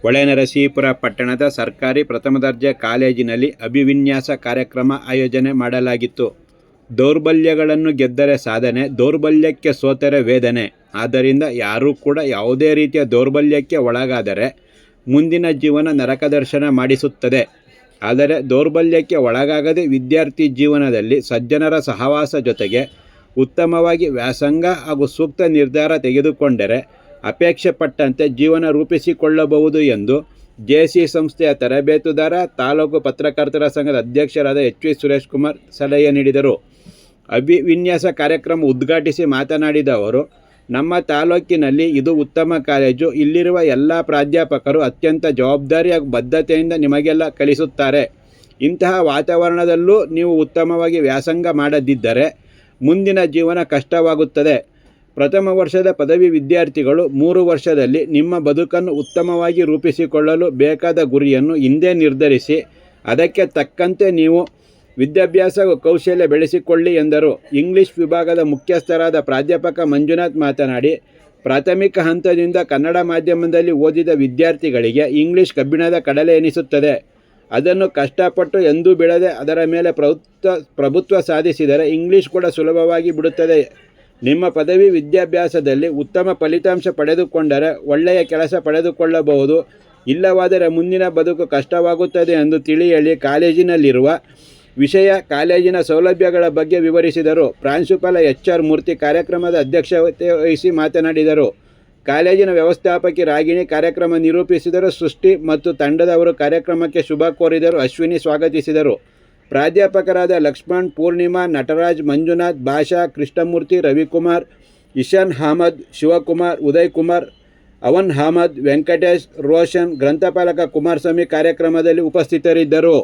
ಹೊಳೆನರಸೀಪುರ ಪಟ್ಟಣದ ಸರ್ಕಾರಿ ಪ್ರಥಮ ದರ್ಜೆ ಕಾಲೇಜಿನಲ್ಲಿ ಅಭಿವಿನ್ಯಾಸ ಕಾರ್ಯಕ್ರಮ ಆಯೋಜನೆ ಮಾಡಲಾಗಿತ್ತು. ದೌರ್ಬಲ್ಯಗಳನ್ನು ಗೆದ್ದರೆ ಸಾಧನೆ, ದೌರ್ಬಲ್ಯಕ್ಕೆ ಸೋತರೆ ವೇದನೆ. ಆದ್ದರಿಂದ ಯಾರೂ ಕೂಡ ಯಾವುದೇ ರೀತಿಯ ದೌರ್ಬಲ್ಯಕ್ಕೆ ಒಳಗಾದರೆ ಮುಂದಿನ ಜೀವನ ನರಕದರ್ಶನ ಮಾಡಿಸುತ್ತದೆ. ಆದರೆ ದೌರ್ಬಲ್ಯಕ್ಕೆ ಒಳಗಾಗದೆ ವಿದ್ಯಾರ್ಥಿ ಜೀವನದಲ್ಲಿ ಸಜ್ಜನರ ಸಹವಾಸ ಜೊತೆಗೆ ಉತ್ತಮವಾಗಿ ವ್ಯಾಸಂಗ ಹಾಗೂ ಸೂಕ್ತ ನಿರ್ಧಾರ ತೆಗೆದುಕೊಂಡರೆ ಅಪೇಕ್ಷೆ ಪಟ್ಟಂತೆ ಜೀವನ ರೂಪಿಸಿಕೊಳ್ಳಬಹುದು ಎಂದು ಜೆಸಿ ಸಂಸ್ಥೆಯ ತರಬೇತುದಾರ, ತಾಲೂಕು ಪತ್ರಕರ್ತರ ಸಂಘದ ಅಧ್ಯಕ್ಷರಾದ ಎಚ್ ವಿ ಸುರೇಶ್ ಕುಮಾರ್ ಸಲಹೆ ನೀಡಿದರು. ಅಭಿವಿನ್ಯಾಸ ಕಾರ್ಯಕ್ರಮ ಉದ್ಘಾಟಿಸಿ ಮಾತನಾಡಿದ ಅವರು, ನಮ್ಮ ತಾಲೂಕಿನಲ್ಲಿ ಇದು ಉತ್ತಮ ಕಾಲೇಜು. ಇಲ್ಲಿರುವ ಎಲ್ಲ ಪ್ರಾಧ್ಯಾಪಕರು ಅತ್ಯಂತ ಜವಾಬ್ದಾರಿ ಹಾಗೂ ಬದ್ಧತೆಯಿಂದ ನಿಮಗೆಲ್ಲ ಕಲಿಸುತ್ತಾರೆ. ಇಂತಹ ವಾತಾವರಣದಲ್ಲೂ ನೀವು ಉತ್ತಮವಾಗಿ ವ್ಯಾಸಂಗ ಮಾಡದಿದ್ದರೆ ಮುಂದಿನ ಜೀವನ ಕಷ್ಟವಾಗುತ್ತದೆ. ಪ್ರಥಮ ವರ್ಷದ ಪದವಿ ವಿದ್ಯಾರ್ಥಿಗಳು 3 ವರ್ಷದಲ್ಲಿ ನಿಮ್ಮ ಬದುಕನ್ನು ಉತ್ತಮವಾಗಿ ರೂಪಿಸಿಕೊಳ್ಳಲು ಬೇಕಾದ ಗುರಿಯನ್ನು ಹಿಂದೆ ನಿರ್ಧರಿಸಿ ಅದಕ್ಕೆ ತಕ್ಕಂತೆ ನೀವು ವಿದ್ಯಾಭ್ಯಾಸ ಕೌಶಲ್ಯ ಬೆಳೆಸಿಕೊಳ್ಳಿ ಎಂದರು. ಇಂಗ್ಲಿಷ್ ವಿಭಾಗದ ಮುಖ್ಯಸ್ಥರಾದ ಪ್ರಾಧ್ಯಾಪಕ ಮಂಜುನಾಥ್ ಮಾತನಾಡಿ, ಪ್ರಾಥಮಿಕ ಹಂತದಿಂದ ಕನ್ನಡ ಮಾಧ್ಯಮದಲ್ಲಿ ಓದಿದ ವಿದ್ಯಾರ್ಥಿಗಳಿಗೆ ಇಂಗ್ಲಿಷ್ ಕಬ್ಬಿಣದ ಕಡಲೆ ಎನಿಸುತ್ತದೆ. ಅದನ್ನು ಕಷ್ಟಪಟ್ಟು ಎಂದೂ ಬಿಡದೆ ಅದರ ಮೇಲೆ ಪ್ರಭುತ್ವ ಸಾಧಿಸಿದರೆ ಇಂಗ್ಲಿಷ್ ಕೂಡ ಸುಲಭವಾಗಿ ಬಿಡುತ್ತದೆ. ನಿಮ್ಮ ಪದವಿ ವಿದ್ಯಾಭ್ಯಾಸದಲ್ಲಿ ಉತ್ತಮ ಫಲಿತಾಂಶ ಪಡೆದುಕೊಂಡರೆ ಒಳ್ಳೆಯ ಕೆಲಸ ಪಡೆದುಕೊಳ್ಳಬಹುದು. ಇಲ್ಲವಾದರೆ ಮುಂದಿನ ಬದುಕು ಕಷ್ಟವಾಗುತ್ತದೆ ಎಂದು ತಿಳಿ ಹೇಳಿ ಕಾಲೇಜಿನಲ್ಲಿರುವ ವಿಷಯ, ಕಾಲೇಜಿನ ಸೌಲಭ್ಯಗಳ ಬಗ್ಗೆ ವಿವರಿಸಿದರು. ಪ್ರಾಂಶುಪಾಲ ಎಚ್ ಆರ್ ಮೂರ್ತಿ ಕಾರ್ಯಕ್ರಮದ ಅಧ್ಯಕ್ಷತೆ ವಹಿಸಿ ಮಾತನಾಡಿದರು. ಕಾಲೇಜಿನ ವ್ಯವಸ್ಥಾಪಕಿ ರಾಗಿಣಿ ಕಾರ್ಯಕ್ರಮ ನಿರೂಪಿಸಿದರು. ಸೃಷ್ಟಿ ಮತ್ತು ತಂಡದವರು ಕಾರ್ಯಕ್ರಮಕ್ಕೆ ಶುಭ ಕೋರಿದರು. ಅಶ್ವಿನಿ ಸ್ವಾಗತಿಸಿದರು. ಪ್ರಾಧ್ಯಾಪಕರಾದ ಲಕ್ಷ್ಮಣ್, ಪೂರ್ಣಿಮಾ, ನಟರಾಜ್, ಮಂಜುನಾಥ್, ಭಾಷಾ, ಕೃಷ್ಣಮೂರ್ತಿ, ರವಿಕುಮಾರ್, ಇಶಾನ್ ಅಹಮದ್, ಶಿವಕುಮಾರ್, ಉದಯ್ ಕುಮಾರ್, ಅವನ್ ಅಹಮದ್, ವೆಂಕಟೇಶ್, ರೋಷನ್, ಗ್ರಂಥಪಾಲಕ ಕುಮಾರಸ್ವಾಮಿ ಕಾರ್ಯಕ್ರಮದಲ್ಲಿ ಉಪಸ್ಥಿತರಿದ್ದರು.